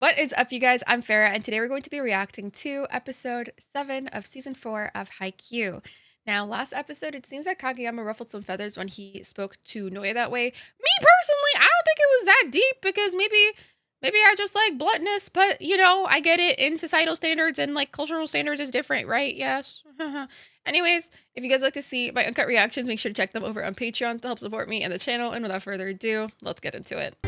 What is up, you guys? I'm Farah, and today we're going to be reacting to episode 7 of season 4 of HAIKYUU. Now, last episode, it seems like Kageyama ruffled some feathers when he spoke to Noe that way. Me personally, I don't think it was that deep because maybe I just like bluntness, but you know, I get it. In societal standards and like cultural standards is different, right? Yes. Anyways, if you guys like to see my uncut reactions, make sure to check them over on Patreon to help support me and the channel. And without further ado, let's get into it.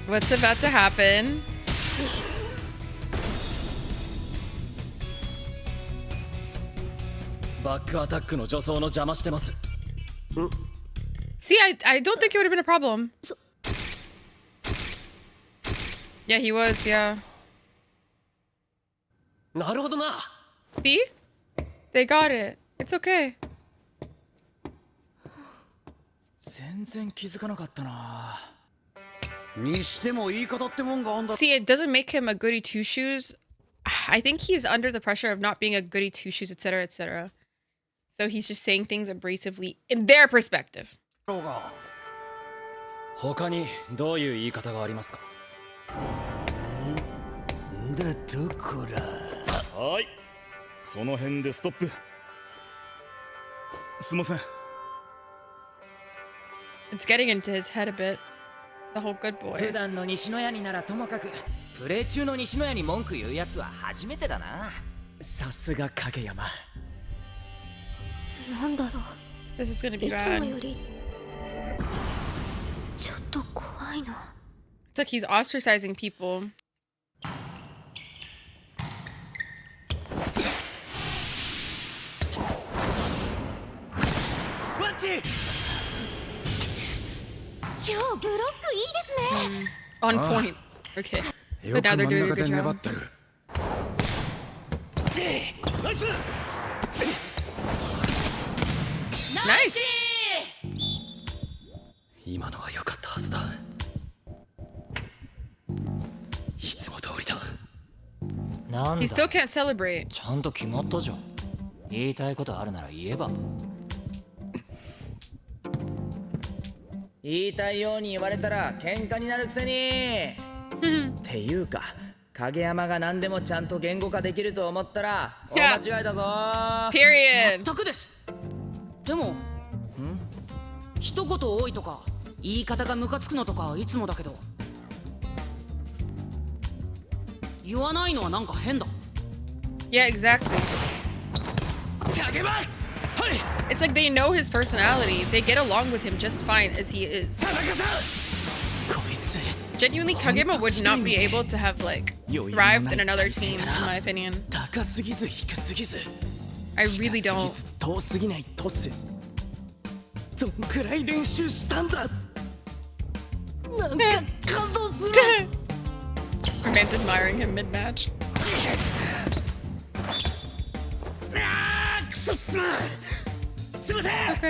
What's about to happen? See, I don't think it would have been a problem. Yeah, he was, yeah. See? They got it. It's okay. See, it doesn't make him a goody two-shoes. I think he's under the pressure of not being a goody two-shoes, etc., etc. So he's just saying things abrasively in their perspective. It's getting into his head a bit. The whole good boy. This is gonna be bad. It's like he's ostracizing people. On point. Okay. But now they're doing a good job. Nice! He still can't celebrate. Period. でも一言多いとか言い方がムカつくのとかいつもだけど言わないのはなんか変だ。 Yeah, exactly. It's like they know his personality. They get along with him just fine as he is. Genuinely, Kageyama would not be able to have like thrived in another team, in my opinion. I really don't. Man's admiring him mid-match. Okay.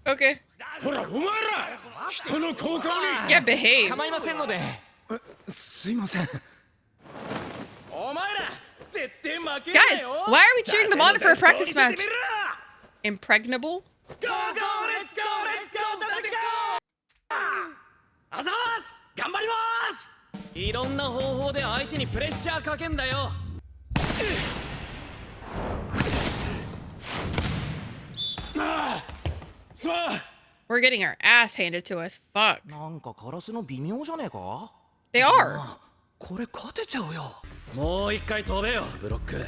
Okay. Yeah, behave. Guys, why are we cheering them on for a practice match? Impregnable? We're getting our ass handed to us. Fuck. They are. これ勝てちゃうよ。もう一回飛べよ、ブロック。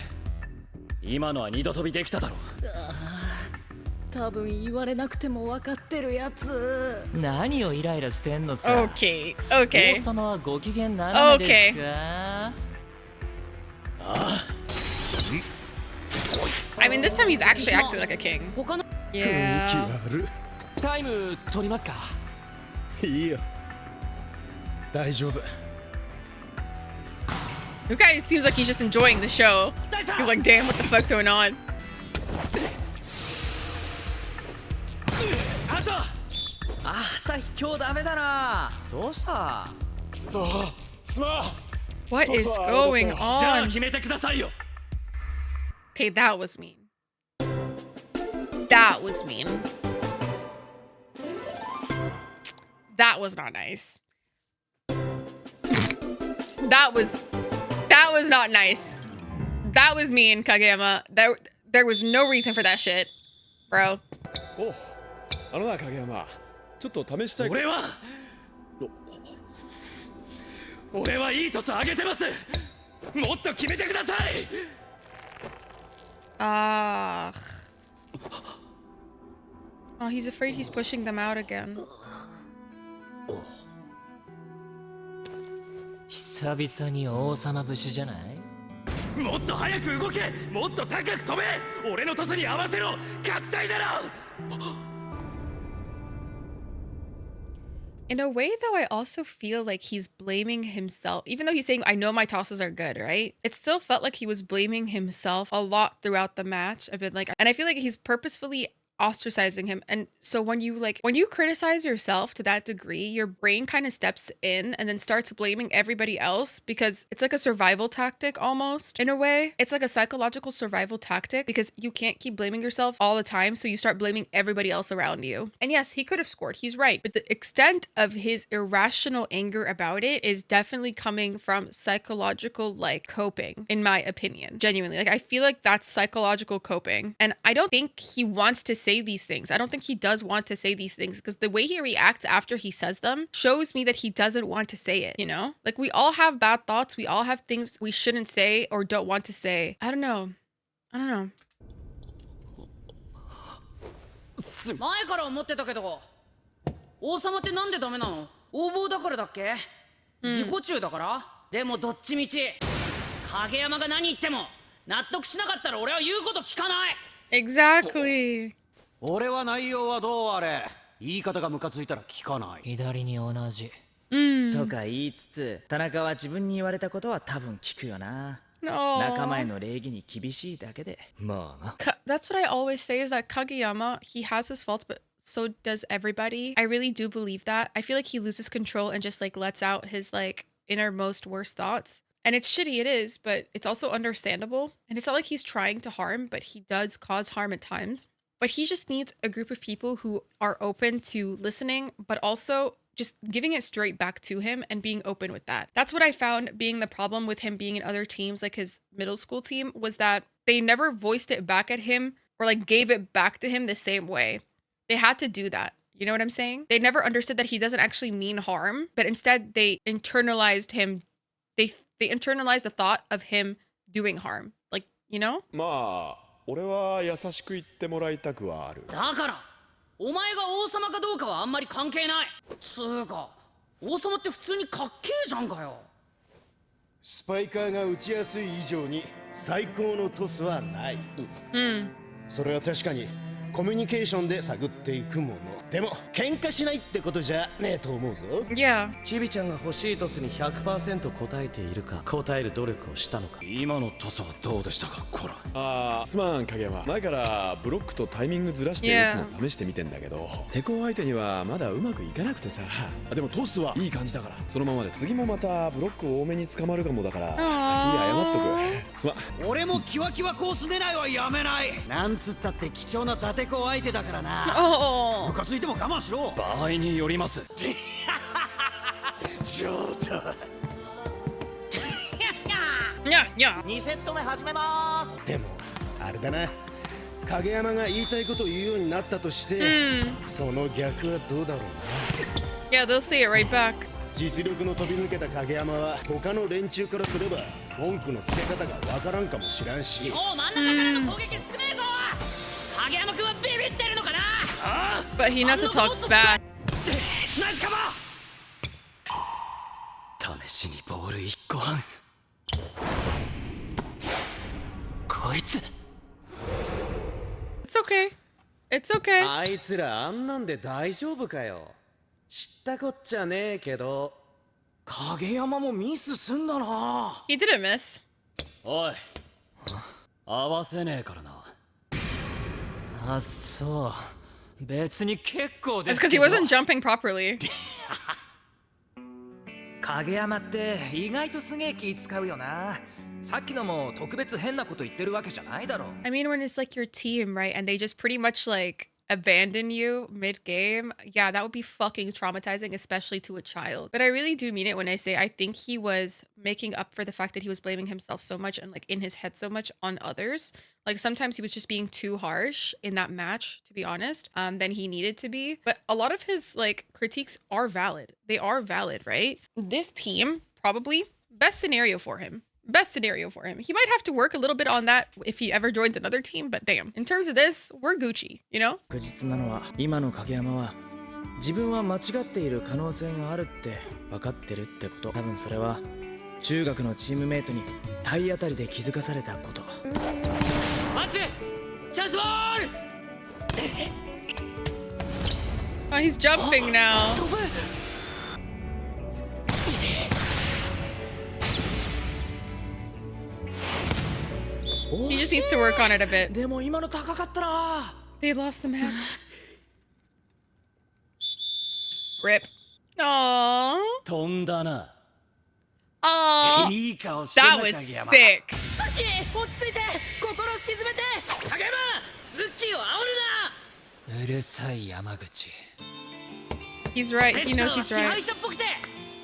今のは二度飛びできただろ。多分言われなくても分かってるやつ。何をイライラしてんのさ。 Okay, 王 okay, 様はご機嫌斜めですか？ I mean, this time he's actually acting like a king. 他の Yeah. タイム取りますか？いいよ。大丈夫。 The guy seems like he's just enjoying the show. He's like, damn, what the fuck's going on? あと。あ、さ今日ダメだな。どうした？くそ。すまん。 What is going じゃあ on? 決めてくださいよ。 Okay, that was mean. That was mean. That was not nice. That was not nice. That was mean, Kageyama. There was no reason for that shit, bro. お、あのな影山、ちょっと試したい。俺はいいトス上げてます。もっと決めてください。 Ah. Oh, he's afraid he's pushing them out again. 久々に王様節じゃない？もっと早く動け。もっと高く飛べ。俺のトスに合わせろ。勝ちたいだろ。 In a way, though, I also feel like he's blaming himself. Even though he's saying, I know my tosses are good, right? It still felt like he was blaming himself a lot throughout the match. I've been like, and I feel like he's purposefully ostracizing him. And so when you criticize yourself to that degree, your brain kind of steps in and then starts blaming everybody else because it's like a survival tactic almost in a way. It's like a psychological survival tactic because you can't keep blaming yourself all the time. So you start blaming everybody else around you. And yes, he could have scored. He's right. But the extent of his irrational anger about it is definitely coming from psychological like coping, in my opinion. Genuinely. Like I feel like that's psychological coping. And I don't think he wants to say these things. I don't think he does want to say these things because the way he reacts after he says them shows me that he doesn't want to say it, you know? Like we all have bad thoughts. We all have things we shouldn't say or don't want to say. I don't know. 前から思ってたけど、王様ってなんでダメなの？横暴だからだっけ？自己中だから？でもどっちみち影山が何言っても納得しなかったら俺は言うこと聞かない。 Exactly. 俺は内容はどうあれ言い方がムカついたら聞かない。左に同じ。とか言いつつ、田中は自分に言われたことは多分聞くよな。仲間への礼儀に厳しいだけで。まあな。That's what I always say is that Kageyama, he has his faults, but so does everybody. I really do believe that. I feel like he loses control and just like lets out his like innermost worst thoughts. And it's shitty, it is, but it's also understandable. And it's not like he's trying to harm, but he does cause harm at times. But he just needs a group of people who are open to listening, but also just giving it straight back to him and being open with that. That's what I found being the problem with him being in other teams, like his middle school team, was that they never voiced it back at him or like gave it back to him the same way. They had to do that. You know what I'm saying? They never understood that he doesn't actually mean harm, but instead they internalized him. They internalized the thought of him doing harm. Like, you know? まあ、俺は優しく言ってもらいたくはある。だからお前が王様かどうかはあんまり関係ない。つうか王様って普通にかっけえじゃんかよ。スパイカーが打ちやすい以上に最高のトスはない。それは確かにコミュニケーションで探っていくもの。でも喧嘩しないってことじゃねえと思うぞ。Yeah. チビちゃんが欲しいトスに 100% 答えているか、答える努力をしたのか。今のトスはどうでしたか、こら。ああ、すまん影山。前からブロックとタイミングずらして打つの試してみてんだけど、テコ相手にはまだうまくいかなくてさ。でもトスはいい感じだから、そのままで次もまたブロック多めに捕まるかもだから、先謝っとく。すまん。俺もキワキワコース狙いはやめない。なんつったって貴重なダテコ相手だからな。Oh. ムカついても我慢しろ。場合によります。冗談。Yeah. 2セット目始めます。でもあれだな、影山が言いたいことを言うようになったとして、その逆はどうだろうな。 Yeah, they'll say it right back. 実力の飛び抜けた影山は他の連中からすれば文句のつけ方がわからんかもしらんし。今日真ん中からの攻撃少ねえぞ。影山君はビビってるのか。But he not to talk back. ナイスカバ試しにボール1個半こいつ It's okay. It's okay. あいつらあんなんで大丈夫かよ。知ったこっちゃねえけど。影山もミスすんだな。 He didn't miss. おい合わせねえからな。あ、そう別に結構で It's す because け he ど wasn't jumping properly. 影山って意外とすげえ気使うよな。さっきのも特別変なこと言ってるわけじゃないだろ。 I mean, when it's like your team, right? And they just pretty much like abandon you mid-game. Yeah, that would be fucking traumatizing, especially to a child. But I really do mean it when I say I think he was making up for the fact that he was blaming himself so much and like in his head so much on others. Like sometimes he was just being too harsh in that match, to be honest, than he needed to be. But a lot of his like critiques are valid. They are valid, right? This team, probably best scenario for him. Best scenario for him. He might have to work a little bit on that if he ever joins another team, but damn. In terms of this, we're Gucci, you know? 確実なのは今の影山は自分は間違っている可能性があるって分かってるってこと。多分それは中学のチームメイトに体当たりで気づかされたこと。マッチチャンスボール Oh, he's jumping now. He just needs to work on it a bit. でも今の高かったな。 They lost the match. Rip. Aww. 飛んだな。 Aww. いい顔してんな That was 影山 sick. スッキー落ち着いて心沈めて影山スッキーを煽るなうるさい山口。 He's right. セ He ッター knows は he's 支配 right. 者っぽくて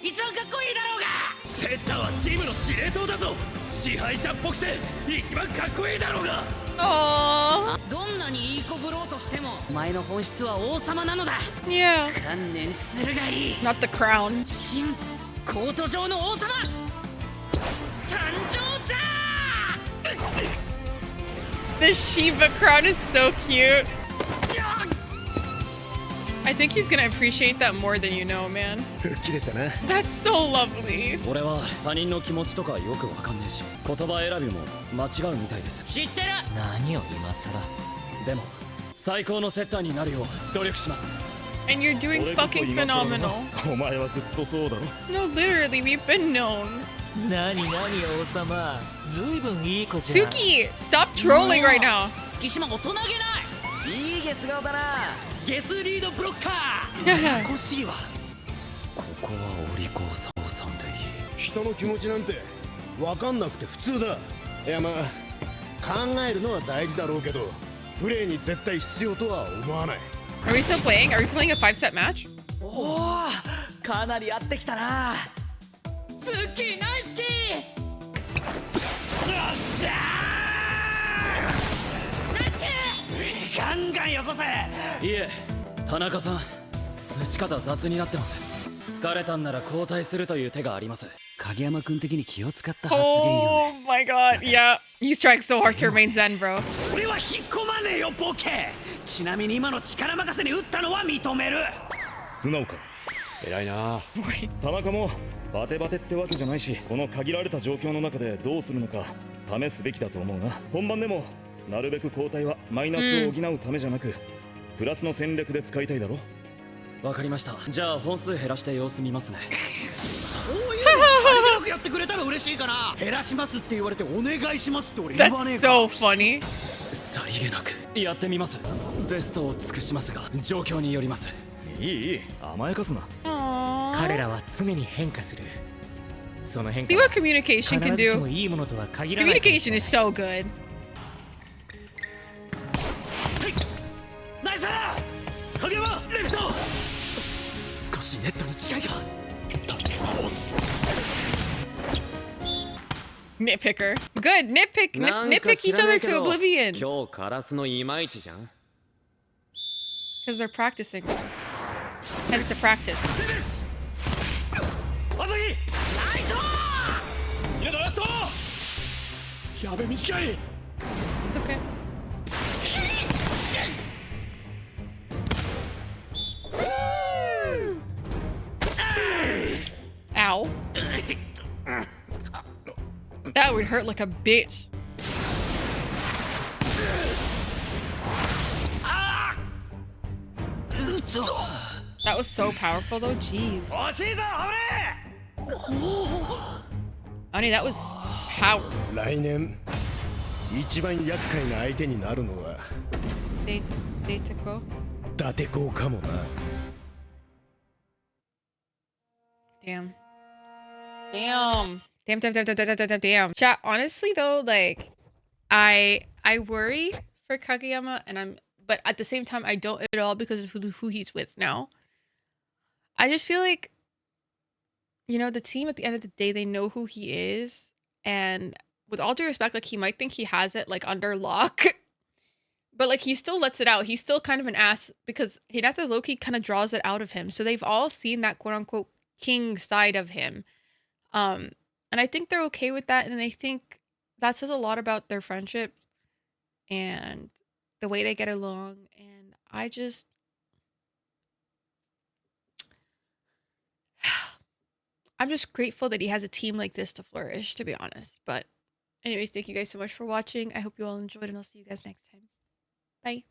一番かっこいいだろうがセッターはチームの司令塔だぞ。支配者っぽくて一番かっこいいだろうが。 Aww. どんなにいい子ぶろうとしてもお前の本質は王様なのだ Yeah. 観念するがいい Not the crown. 新コート上の王様誕生だ The Shiba crown is so cute. I think he's gonna appreciate that more than you know, man. 切れたな。 That's so lovely. 俺は他人の気持ちとかよくわかんねえし、言葉選びも間違うみたいです。知ってる何を今更。でも最高のセッターになるよう努力します。 And you're doing fucking phenomenal. お前はずっとそうだろ。 No, literally, we've been known. 何王様。ずいぶんいい子じゃん。 Suki, stop trolling right now. 月島大人げないいいゲス顔だな。ゲスリードブロッカー。欲しいわ。ここはお利口さおさんでいい。人の気持ちなんて分かんなくて普通だ。いやまあ考えるのは大事だろうけどプレーに絶対必要とは思わない。 Are we still playing? Are we playing a 5-set match? おお、かなり合ってきたな。ツッキーナイスキーナイスキーガンガンよこせ。いえ、田中さん、打ち方雑になってます。疲れたんなら交代するという手があります。影山君的に気を使った発言よ Oh ね。 my god, yeah. He's trying so hard to remain zen, bro. 俺は引っ込まねえよボケ。ちなみに今の力任せに打ったのは認める。素直か。偉いな。 Boy. 田中もバテバテってわけじゃないし、この限られた状況の中でどうするのか試すべきだと思うな。本番でもなるべく交代はマイナスを補うためじゃなく、プラスの戦略で使いたいだろ。わかりました。じゃあ本数減らして様子見ますね。そういうのさりげなくやってくれたら嬉しいかな。減らしますって言われてお願いしますって俺言わねえ That's か。 so funny. さりげなくやってみます。ベストを尽くしますが、状況によります。いい、甘やかすな。 Aww. 彼らは常に変化する。その変化 See は what communication 必 can ずしも do. いいものとは限らないかもし Communication れ is so good. ナイス影山レフト。少しネットに近いか。 Nitpicker. Good. Nitpick each other to oblivion. 今日カラスのいまいちじゃん。 Because they're practicing. Hence the practice. 朝日ライト。稲田ラスト。やべ短い。 Okay. would hurt like a bitch. That was so powerful though, jeez. Honey, that was powerful. 来年一番厄介な相手になるのはデータコ伊達公かもな。Damn. Damn. Chat, honestly though, like I worry for Kageyama but at the same time I don't at all because of who he's with now. I just feel like, you know, the team at the end of the day, they know who he is, and with all due respect, like he might think he has it like under lock, but like he still lets it out. He's still kind of an ass because Hinata Loki kind of draws it out of him. So they've all seen that quote unquote king side of him. And I think they're okay with that. And I think that says a lot about their friendship and the way they get along. And I'm just grateful that he has a team like this to flourish, to be honest. But anyways, thank you guys so much for watching. I hope you all enjoyed, and I'll see you guys next time. Bye.